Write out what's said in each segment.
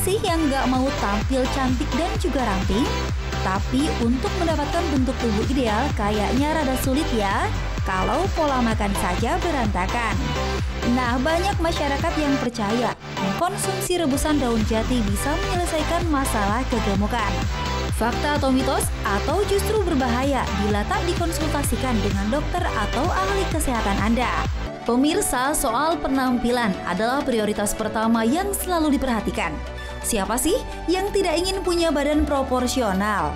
sih yang nggak mau tampil cantik dan juga ramping? Tapi untuk mendapatkan bentuk tubuh ideal kayaknya rada sulit ya, kalau pola makan saja berantakan. Nah, banyak masyarakat yang percaya mengkonsumsi rebusan daun jati bisa menyelesaikan masalah kegemukan. Fakta atau mitos, atau justru berbahaya bila tak dikonsultasikan dengan dokter atau ahli kesehatan Anda? Pemirsa, soal penampilan adalah prioritas pertama yang selalu diperhatikan. Siapa sih yang tidak ingin punya badan proporsional?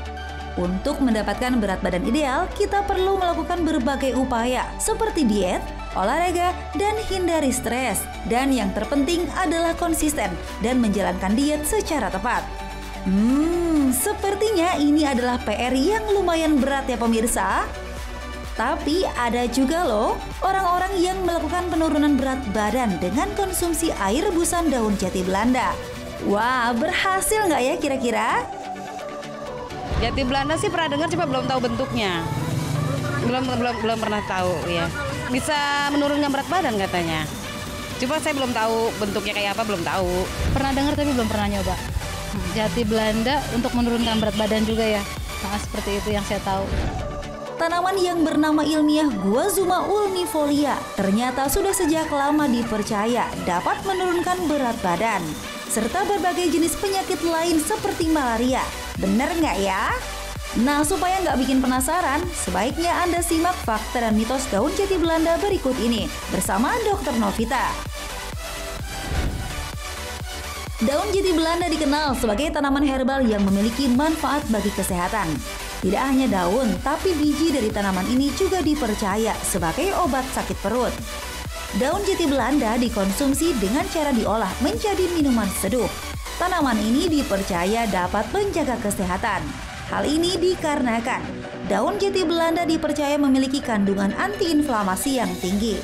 Untuk mendapatkan berat badan ideal, kita perlu melakukan berbagai upaya seperti diet, olahraga, dan hindari stres. Dan yang terpenting adalah konsisten dan menjalankan diet secara tepat. Sepertinya ini adalah PR yang lumayan berat ya pemirsa. Tapi ada juga loh orang-orang yang melakukan penurunan berat badan dengan konsumsi air rebusan daun jati Belanda. Wah, berhasil nggak ya kira-kira? Jati Belanda sih pernah dengar, cuma belum tahu bentuknya. Belum pernah tahu ya. Bisa menurunkan berat badan katanya. Cuma saya belum tahu bentuknya kayak apa, belum tahu. Pernah dengar tapi belum pernah nyoba. Jati Belanda untuk menurunkan berat badan juga ya. Nah, seperti itu yang saya tahu. Tanaman yang bernama ilmiah Guazuma ulmifolia ternyata sudah sejak lama dipercaya dapat menurunkan berat badan serta berbagai jenis penyakit lain seperti malaria. Bener nggak ya? Nah, supaya nggak bikin penasaran, sebaiknya Anda simak fakta dan mitos daun jati Belanda berikut ini bersama Dr. Novita. Daun jati Belanda dikenal sebagai tanaman herbal yang memiliki manfaat bagi kesehatan. Tidak hanya daun, tapi biji dari tanaman ini juga dipercaya sebagai obat sakit perut. Daun jati Belanda dikonsumsi dengan cara diolah menjadi minuman seduh. Tanaman ini dipercaya dapat menjaga kesehatan. Hal ini dikarenakan daun jati Belanda dipercaya memiliki kandungan antiinflamasi yang tinggi.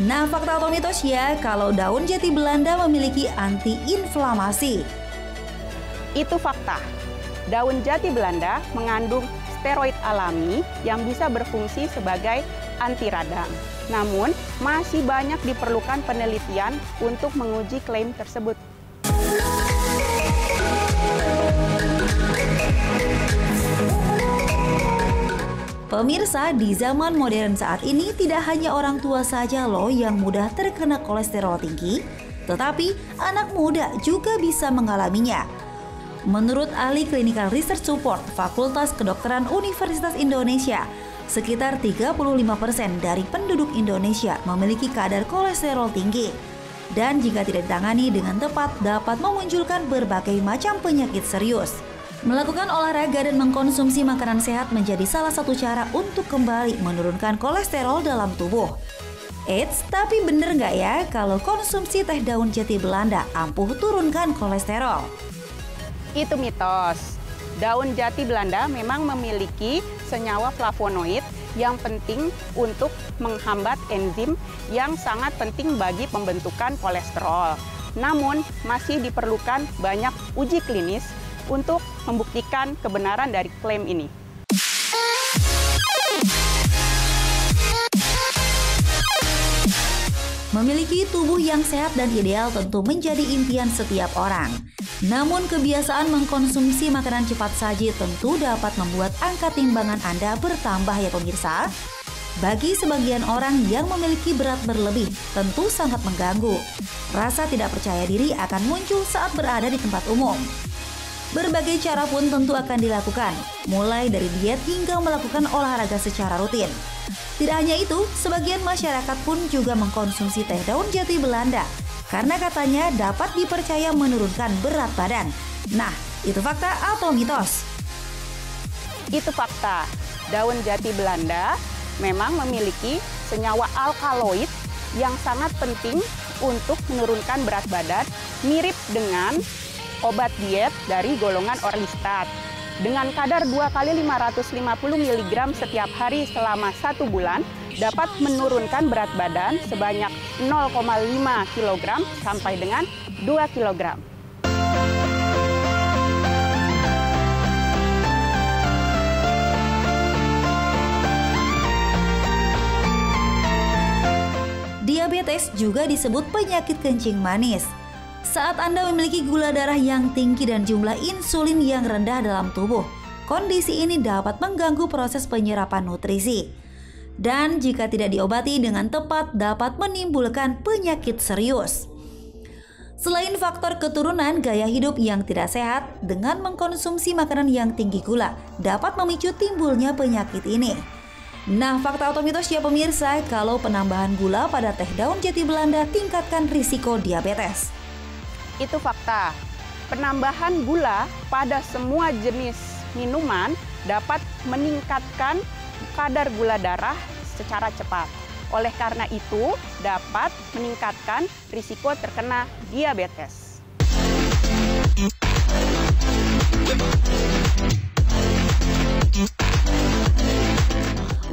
Nah, fakta atau mitos ya kalau daun jati Belanda memiliki antiinflamasi? Itu fakta. Daun jati Belanda mengandung steroid alami yang bisa berfungsi sebagai anti radang. Namun, masih banyak diperlukan penelitian untuk menguji klaim tersebut. Pemirsa, di zaman modern saat ini tidak hanya orang tua saja loh yang mudah terkena kolesterol tinggi, tetapi anak muda juga bisa mengalaminya. Menurut ahli Clinical Research Support Fakultas Kedokteran Universitas Indonesia, sekitar 35% dari penduduk Indonesia memiliki kadar kolesterol tinggi. Dan jika tidak ditangani dengan tepat dapat memunculkan berbagai macam penyakit serius. Melakukan olahraga dan mengkonsumsi makanan sehat menjadi salah satu cara untuk kembali menurunkan kolesterol dalam tubuh. Eits, tapi bener nggak ya kalau konsumsi teh daun jati Belanda ampuh turunkan kolesterol? Itu mitos. Daun jati Belanda memang memiliki senyawa flavonoid yang penting untuk menghambat enzim yang sangat penting bagi pembentukan kolesterol. Namun, masih diperlukan banyak uji klinis untuk membuktikan kebenaran dari klaim ini. Memiliki tubuh yang sehat dan ideal tentu menjadi impian setiap orang. Namun kebiasaan mengkonsumsi makanan cepat saji tentu dapat membuat angka timbangan Anda bertambah ya pemirsa. Bagi sebagian orang yang memiliki berat berlebih tentu sangat mengganggu. Rasa tidak percaya diri akan muncul saat berada di tempat umum. Berbagai cara pun tentu akan dilakukan, mulai dari diet hingga melakukan olahraga secara rutin. Tidak hanya itu, sebagian masyarakat pun juga mengkonsumsi teh daun jati Belanda karena katanya dapat dipercaya menurunkan berat badan. Nah, itu fakta atau mitos? Itu fakta. Daun jati Belanda memang memiliki senyawa alkaloid yang sangat penting untuk menurunkan berat badan, mirip dengan obat diet dari golongan orlistat. Dengan kadar 2 kali 550 mg setiap hari selama 1 bulan, dapat menurunkan berat badan sebanyak 0,5 kg sampai dengan 2 kg. Diabetes juga disebut penyakit kencing manis. Saat Anda memiliki gula darah yang tinggi dan jumlah insulin yang rendah dalam tubuh, kondisi ini dapat mengganggu proses penyerapan nutrisi. Dan jika tidak diobati dengan tepat dapat menimbulkan penyakit serius. Selain faktor keturunan, gaya hidup yang tidak sehat dengan mengkonsumsi makanan yang tinggi gula dapat memicu timbulnya penyakit ini. Nah, fakta atau mitos ya pemirsa, kalau penambahan gula pada teh daun jati Belanda tingkatkan risiko diabetes. Itu fakta. Penambahan gula pada semua jenis minuman dapat meningkatkan kadar gula darah secara cepat. Oleh karena itu, dapat meningkatkan risiko terkena diabetes.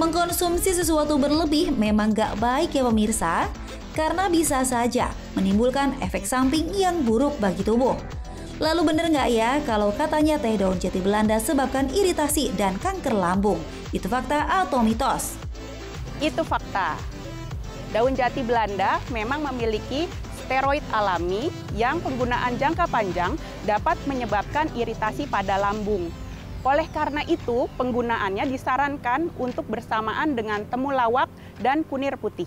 Mengkonsumsi sesuatu berlebih memang gak baik ya pemirsa, karena bisa saja menimbulkan efek samping yang buruk bagi tubuh. Lalu bener nggak ya kalau katanya teh daun jati Belanda sebabkan iritasi dan kanker lambung? Itu fakta atau mitos? Itu fakta. Daun jati Belanda memang memiliki steroid alami yang penggunaan jangka panjang dapat menyebabkan iritasi pada lambung. Oleh karena itu, penggunaannya disarankan untuk bersamaan dengan temulawak dan kunir putih.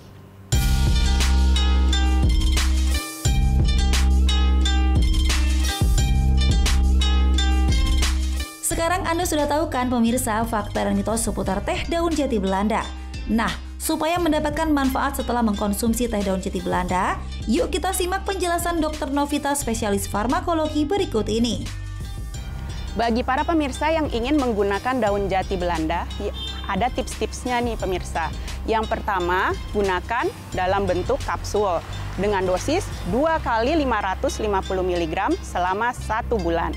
Sekarang Anda sudah tahu kan pemirsa fakta dan mitos seputar teh daun jati Belanda. Nah, supaya mendapatkan manfaat setelah mengkonsumsi teh daun jati Belanda, yuk kita simak penjelasan Dr. Novita, spesialis farmakologi berikut ini. Bagi para pemirsa yang ingin menggunakan daun jati Belanda, ada tips-tipsnya nih pemirsa. Yang pertama, gunakan dalam bentuk kapsul dengan dosis 2 kali 550 mg selama 1 bulan.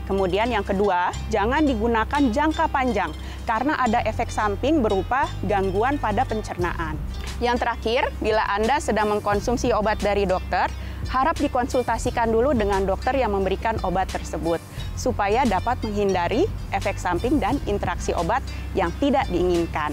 Kemudian yang kedua, jangan digunakan jangka panjang karena ada efek samping berupa gangguan pada pencernaan. Yang terakhir, bila Anda sedang mengkonsumsi obat dari dokter, harap dikonsultasikan dulu dengan dokter yang memberikan obat tersebut supaya dapat menghindari efek samping dan interaksi obat yang tidak diinginkan.